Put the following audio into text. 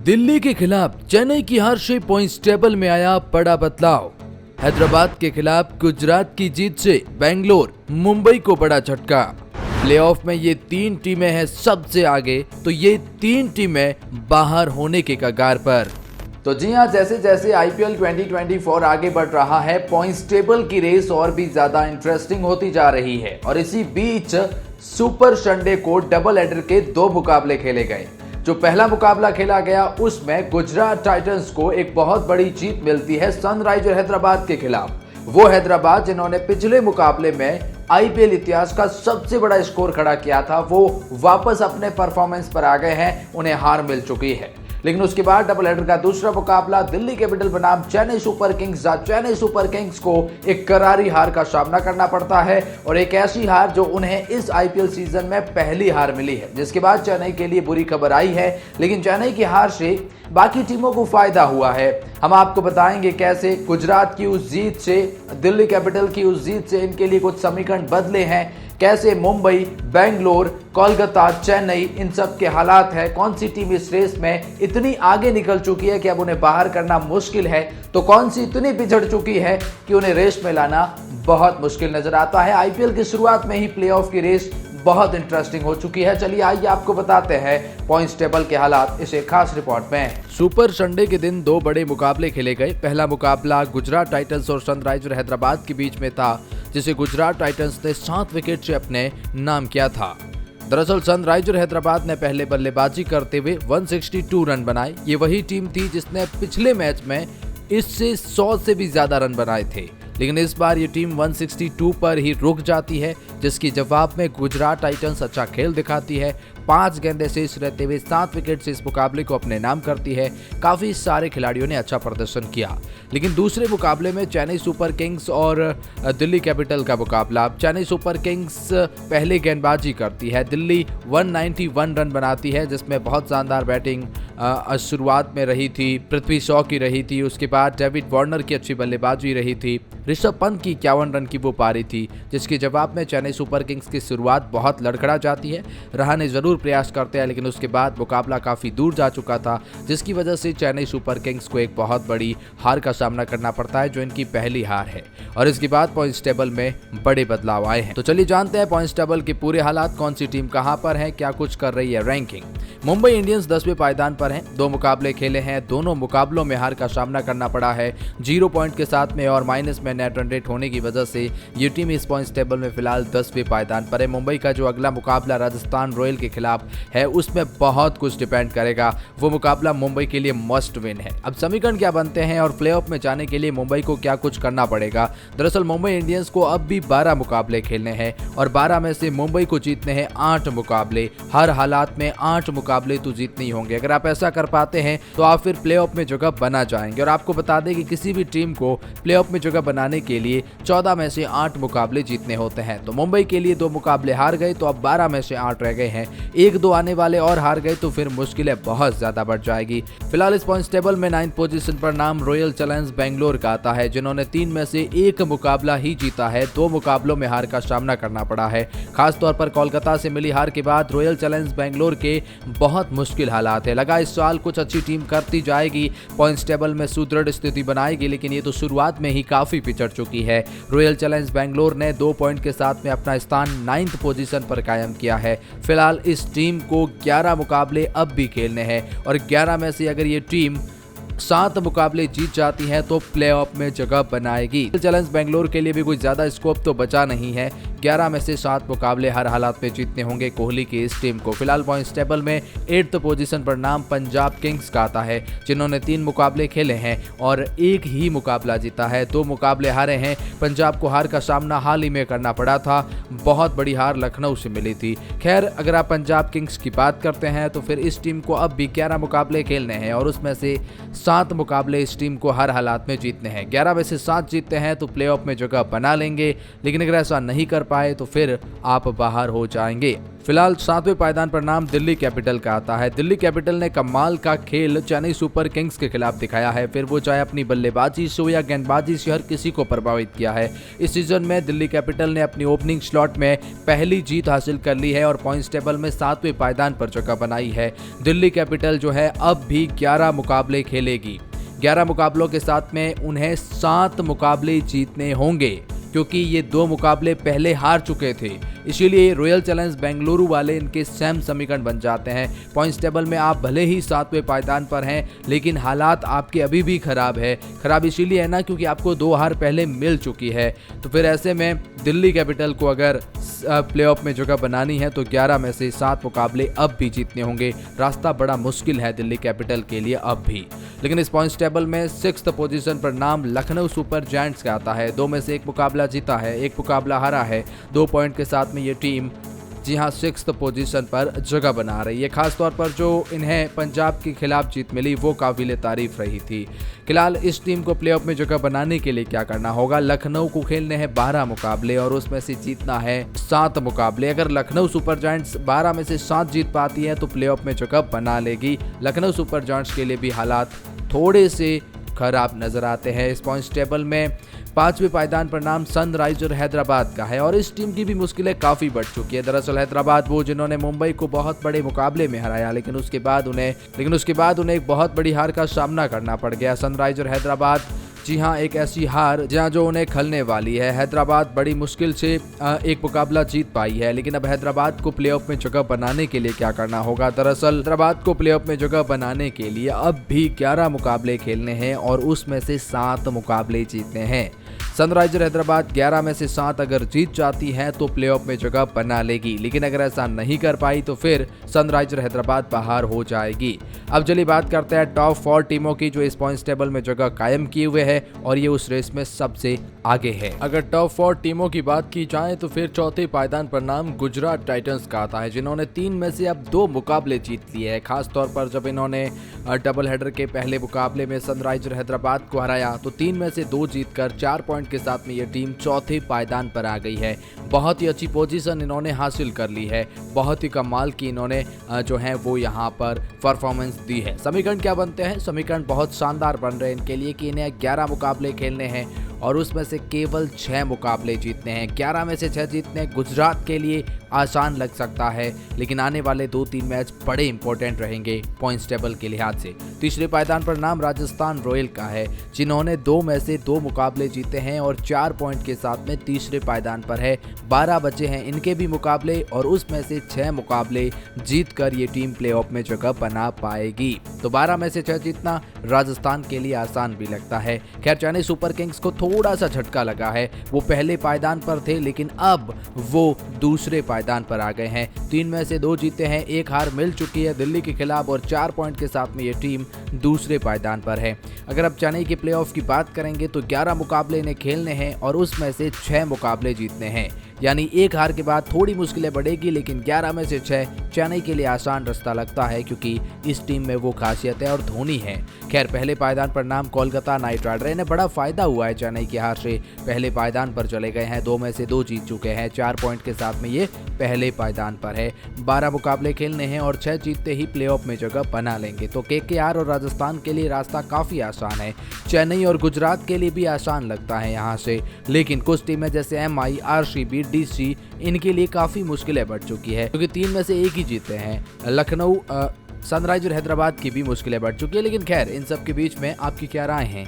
दिल्ली के खिलाफ चेन्नई की हार से पॉइंट्स टेबल में आया बड़ा बदलाव। हैदराबाद के खिलाफ गुजरात की जीत से बेंगलोर मुंबई को बड़ा झटका। प्लेऑफ में ये तीन टीमें हैं सबसे आगे, तो ये तीन टीमें बाहर होने के कगार पर। तो जी हां, जैसे जैसे आईपीएल 2024 आगे बढ़ रहा है, पॉइंट्स टेबल की रेस और भी ज्यादा इंटरेस्टिंग होती जा रही है। और इसी बीच सुपर संडे को डबल हेडर के दो मुकाबले खेले गए। जो पहला मुकाबला खेला गया उसमें गुजरात टाइटंस को एक बहुत बड़ी जीत मिलती है सनराइजर हैदराबाद के खिलाफ। वो हैदराबाद जिन्होंने पिछले मुकाबले में आईपीएल इतिहास का सबसे बड़ा स्कोर खड़ा किया था, वो वापस अपने परफॉर्मेंस पर आ गए हैं, उन्हें हार मिल चुकी है। लेकिन उसके बाद डबल हेडर का दूसरा मुकाबला दिल्ली कैपिटल बनाम Chennai super Kings, Chennai super Kings को एक करारी हार का सामना करना पड़ता है, और एक ऐसी हार जो उन्हें इस आईपीएल सीजन में पहली हार मिली है, जिसके बाद चेन्नई के लिए बुरी खबर आई है। लेकिन चेन्नई की हार से बाकी टीमों को फायदा हुआ है। हम आपको बताएंगे कैसे गुजरात की उस जीत से, दिल्ली कैपिटल की उस जीत से इनके लिए कुछ समीकरण बदले हैं, कैसे मुंबई, बेंगलोर, कोलकाता, चेन्नई, इन सब के हालात है, कौन सी टीम इस रेस में इतनी आगे निकल चुकी है कि अब उन्हें बाहर करना मुश्किल है, तो कौन सी इतनी पिछड़ चुकी है कि उन्हें रेस में लाना बहुत मुश्किल नजर आता है। आईपीएल की शुरुआत में ही प्लेऑफ की रेस बहुत इंटरेस्टिंग हो चुकी है। चलिए आइए आपको बताते हैं पॉइंट्स टेबल के हालात इस एक खास रिपोर्ट में। सुपर संडे के दिन दो बड़े मुकाबले खेले गए। पहला मुकाबला गुजरात टाइटंस और सनराइजर हैदराबाद के बीच में था, जिसे गुजरात टाइटंस ने 7 विकेट से अपने नाम किया था। दरअसल सनराइजर हैदराबाद ने पहले बल्लेबाजी करते हुए 162 रन बनाए। ये वही टीम थी जिसने पिछले मैच में इससे 100 से भी ज्यादा रन बनाए थे, लेकिन इस बार ये टीम 162 पर ही रुक जाती है, जिसके जवाब में गुजरात टाइटंस अच्छा खेल दिखाती है। 5 गेंदें शेष रहते हुए 7 विकेट से इस मुकाबले को अपने नाम करती है। काफी सारे खिलाड़ियों ने अच्छा प्रदर्शन किया। लेकिन दूसरे मुकाबले में चेन्नई सुपर किंग्स और दिल्ली कैपिटल का मुकाबला। चेन्नई सुपर किंग्स पहले गेंदबाजी करती है, दिल्ली 191 रन बनाती है, जिसमें बहुत शानदार बैटिंग शुरुआत में रही थी, पृथ्वी शॉ की रही थी, उसके बाद डेविड वार्नर की अच्छी बल्लेबाजी रही थी, ऋषभ पंत की 51 रन की वो पारी थी, जिसके जवाब में चेन्नई सुपर किंग्स की शुरुआत बहुत लड़खड़ा जाती है। रहाणे जरूर प्रयास करते हैं, लेकिन उसके बाद मुकाबला काफी दूर जा चुका था, जिसकी वजह से चेन्नई सुपर किंग्स को एक बहुत बड़ी हार का सामना करना पड़ता है, जो इनकी पहली हार है। और इसके बाद पॉइंट्स टेबल में बड़े बदलाव आए हैं। तो चलिए जानते हैं पॉइंट्स टेबल के पूरे हालात, कौन सी टीम कहां पर है, क्या कुछ कर रही है। रैंकिंग: मुंबई इंडियंस 10वें पायदान पर हैं। 2 मुकाबले खेले हैं, दोनों मुकाबलों में हार का सामना करना पड़ा है। 0 पॉइंट के साथ में और माइनस में नेट रन रेट होने की वजह से ये टीम इस पॉइंट्स टेबल में फिलहाल 10वें पायदान पर है। मुंबई का जो अगला मुकाबला राजस्थान रॉयल के खिलाफ है, उसमें बहुत कुछ डिपेंड करेगा। वो मुकाबला मुंबई के लिए मस्ट विन है। अब समीकरण क्या बनते हैं और प्लेऑफ में जाने के लिए मुंबई को क्या कुछ करना पड़ेगा। दरअसल मुंबई इंडियंस को अब भी 12 मुकाबले खेलने हैं, और 12 में से मुंबई को जीतने हैं 8 मुकाबले। हर हालात में 8 मुकाबले तो जीतने ही होंगे। अगर आप ऐसा कर पाते हैं तो आप फिर प्लेऑफ में जगह बना जाएंगे। और आपको बता दें कि किसी भी टीम को प्लेऑफ में जगह बनाने के लिए 14 में से 8 मुकाबले जीतने होते हैं। तो मुंबई के लिए 2 मुकाबले हार गए, तो अब 12 में से 8 रह गए हैं। 1-2 आने वाले और हार गए तो फिर मुश्किलें बहुत ज्यादा बढ़ जाएगी। फिलहाल इस पॉइंट्स टेबल में 9th पोजीशन पर नाम रॉयल चैलेंजर्स बेंगलोर का आता है, जिन्होंने 3 में से 1 मुकाबला ही जीता है। 2 मुकाबलों में हार का सामना करना पड़ा है। खासतौर पर कोलकाता से मिली हार के बाद रॉयल चैलेंजर्स बेंगलोर के बहुत मुश्किल हालात है। लगा इस साल कुछ अच्छी टीम करती जाएगी, पॉइंट्स टेबल में सुदृढ़ स्थिति बनाएगी, लेकिन ये तो शुरुआत में ही काफी पिछड़ चुकी है। रॉयल चैलेंजर्स बेंगलोर ने 2 पॉइंट के साथ में अपना स्थान 9th पोजीशन पर कायम किया है। फिलहाल इस टीम को 11 मुकाबले अब भी खेलने हैं, और 11 में से अगर ये टीम 7 मुकाबले जीत जाती है तो प्लेऑफ में जगह बनाएगी। चैलेंजर्स बेंगलोर के लिए भी कोई ज्यादा स्कोप तो बचा नहीं है। 11 में से 7 मुकाबले हर हालात में जीतने होंगे कोहली की इस टीम को। फिलहाल पॉइंट्स टेबल में 8th पोजीशन पर नाम पंजाब किंग्स का आता है, जिन्होंने 3 मुकाबले खेले हैं और 1 ही मुकाबला जीता है। 2 मुकाबले हारे हैं। पंजाब को हार का सामना हाल ही में करना पड़ा था, बहुत बड़ी हार लखनऊ से मिली थी। खैर, अगर आप पंजाब किंग्स की बात करते हैं तो फिर इस टीम को अब भी 11 मुकाबले खेलने हैं, और उसमें से 7 मुकाबले इस टीम को हर हालात में जीतने हैं। 11 में से 7 जीतते हैं तो प्लेऑफ में जगह बना लेंगे, लेकिन अगर ऐसा नहीं कर पाए तो फिर आप बाहर हो जाएंगे। फिलहाल 7वें पायदान पर नाम दिल्ली कैपिटल का आता है। दिल्ली कैपिटल ने कमाल का खेल चेन्नई सुपर किंग्स के खिलाफ दिखाया है, फिर वो चाहे अपनी बल्लेबाजी से हो या गेंदबाजी से हर किसी को प्रभावित किया है। इस सीजन में दिल्ली कैपिटल ने अपनी ओपनिंग स्लॉट में पहली जीत हासिल कर ली है और पॉइंट्स टेबल में 7वें पायदान पर जगह बनाई है। दिल्ली कैपिटल जो है अब भी 11 मुकाबले खेलेगी। 11 मुकाबलों के साथ में उन्हें 7 मुकाबले जीतने होंगे, क्योंकि ये 2 मुकाबले पहले हार चुके थे। इसीलिए रॉयल चैलेंजर्स बेंगलुरु वाले इनके सेम समीकरण बन जाते हैं। पॉइंट्स टेबल में आप भले ही 7वें पायदान पर हैं, लेकिन हालात आपके अभी भी खराब है। खराब इसीलिए है ना क्योंकि आपको 2 हार पहले मिल चुकी है। तो फिर ऐसे में दिल्ली कैपिटल को अगर प्लेऑफ में जगह बनानी है तो 11 में से 7 मुकाबले अब भी जीतने होंगे। रास्ता बड़ा मुश्किल है दिल्ली कैपिटल के लिए अब भी। लेकिन इस पॉइंट्स टेबल में 6th पोजीशन पर नाम लखनऊ सुपर जायंट्स का आता है। 2 में से 1 मुकाबला जीता है, 1 मुकाबला हारा है। 2 पॉइंट के साथ में ये टीम जी हाँ 6th पोजीशन पर जगह बना रही है। खासतौर पर जो इन्हें पंजाब के खिलाफ जीत मिली वो काबिल तारीफ रही थी। फिलहाल इस टीम को प्लेऑफ में जगह बनाने के लिए क्या करना होगा? लखनऊ को खेलने हैं 12 मुकाबले और उसमें से जीतना है 7 मुकाबले। अगर लखनऊ सुपर जायंट्स 12 में से 7 जीत पाती है तो प्लेऑफ में जगह बना लेगी। लखनऊ सुपर जायंट्स के लिए भी हालात थोड़े से खराब नजर आते हैं। इस पॉइंट्स टेबल में 5वें पायदान पर नाम सनराइजर हैदराबाद का है और इस टीम की भी मुश्किलें काफ़ी बढ़ चुकी है। दरअसल हैदराबाद वो जिन्होंने मुंबई को बहुत बड़े मुकाबले में हराया, लेकिन उसके बाद उन्हें एक बहुत बड़ी हार का सामना करना पड़ गया। सनराइजर हैदराबाद जी हाँ एक ऐसी हार जहाँ जो उन्हें खलने वाली है। हैदराबाद बड़ी मुश्किल से एक मुकाबला जीत पाई है, लेकिन अब हैदराबाद को प्लेऑफ में जगह बनाने के लिए क्या करना होगा? दरअसल हैदराबाद को प्लेऑफ में जगह बनाने के लिए अब भी 11 मुकाबले खेलने हैं और उसमें से 7 मुकाबले जीतने हैं। सनराइजर हैदराबाद 11 में से 7 अगर जीत जाती है तो प्लेऑफ में जगह बना लेगी, लेकिन अगर ऐसा नहीं कर पाई तो फिर सनराइजर हैदराबाद बाहर हो जाएगी। अब चलिए बात करते हैं टॉप 4 टीमों की जो इस पॉइंट्स टेबल में जगह कायम किए हुए है और ये उस रेस में सबसे आगे है। अगर टॉप 4 टीमों की बात की जाए तो फिर 4थे पायदान पर नाम गुजरात टाइटंस का आता है, जिन्होंने 3 में से अब 2 मुकाबले जीत लिए हैं। खासतौर पर जब इन्होंने डबल हेडर के पहले मुकाबले में सनराइजर हैदराबाद को हराया तो 3 में से 2 जीतकर 4 पॉइंट के साथ में ये टीम 4थे पायदान पर आ गई है। बहुत ही अच्छी पोजीशन इन्होंने हासिल कर ली है। बहुत ही कमाल की इन्होंने जो है वो यहाँ पर परफॉर्मेंस दी है। समीकरण क्या बनते हैं? समीकरण बहुत शानदार बन रहे हैं इनके लिए कि इन्हें 11 मुकाबले खेलने हैं और उसमें से केवल 6 मुकाबले जीतने हैं। 11 में से 6 जीतने गुजरात के लिए आसान लग सकता है, लेकिन आने वाले 2-3 मैच बड़े इंपॉर्टेंट रहेंगे पॉइंट्स टेबल के लिहाज से। तीसरे पायदान पर नाम राजस्थान रॉयल का है, जिन्होंने 2 में से 2 मुकाबले जीते हैं और 4 पॉइंट के साथ में तीसरे पायदान पर है। 12 बचे हैं इनके भी मुकाबले और उसमें से 6 मुकाबले जीतकर ये टीम प्लेऑफ में जगह बना पाएगी। तो 12 में से 6 जीतना राजस्थान के लिए आसान भी लगता है। खैर चेन्नई सुपर किंग्स को थोड़ा सा झटका लगा है। वो पहले पायदान पर थे, लेकिन अब वो दूसरे पायदान पर आ गए हैं। 3 में से 2 जीते हैं, 1 हार मिल चुकी है दिल्ली के खिलाफ और 4 पॉइंट के साथ में ये टीम दूसरे पायदान पर है। अगर अब चेन्नई के प्लेऑफ की बात करेंगे तो 11 मुकाबले इन्हें खेलने हैं और उसमें से 6 मुकाबले जीतने हैं, यानी 1 हार के बाद थोड़ी मुश्किलें बढ़ेगी, लेकिन 11 में से 6 चेन्नई के लिए आसान रास्ता लगता है क्योंकि इस टीम में वो खासियत है और धोनी है। खैर पहले पायदान पर नाम कोलकाता नाइट राइडर, इन्हें बड़ा फायदा हुआ है चेन्नई की हार से। पहले पायदान पर चले गए हैं, 2 में से 2 जीत चुके हैं, 4 पॉइंट के साथ में ये पहले पायदान पर है। 12 मुकाबले खेलने हैं और 6 जीतते ही प्लेऑफ में जगह बना लेंगे। तो केकेआर और राजस्थान के लिए रास्ता काफी आसान है। चेन्नई और गुजरात के लिए भी आसान लगता है यहाँ से, लेकिन कुछ टीमें जैसे MI, RCB, DC इनके लिए काफी मुश्किलें बढ़ चुकी है क्योंकि 3 में से 1 ही जीते हैं। लखनऊ सनराइजर हैदराबाद की भी मुश्किलें बढ़ चुकी है। लेकिन खैर इन सब के बीच में आपकी क्या राय है?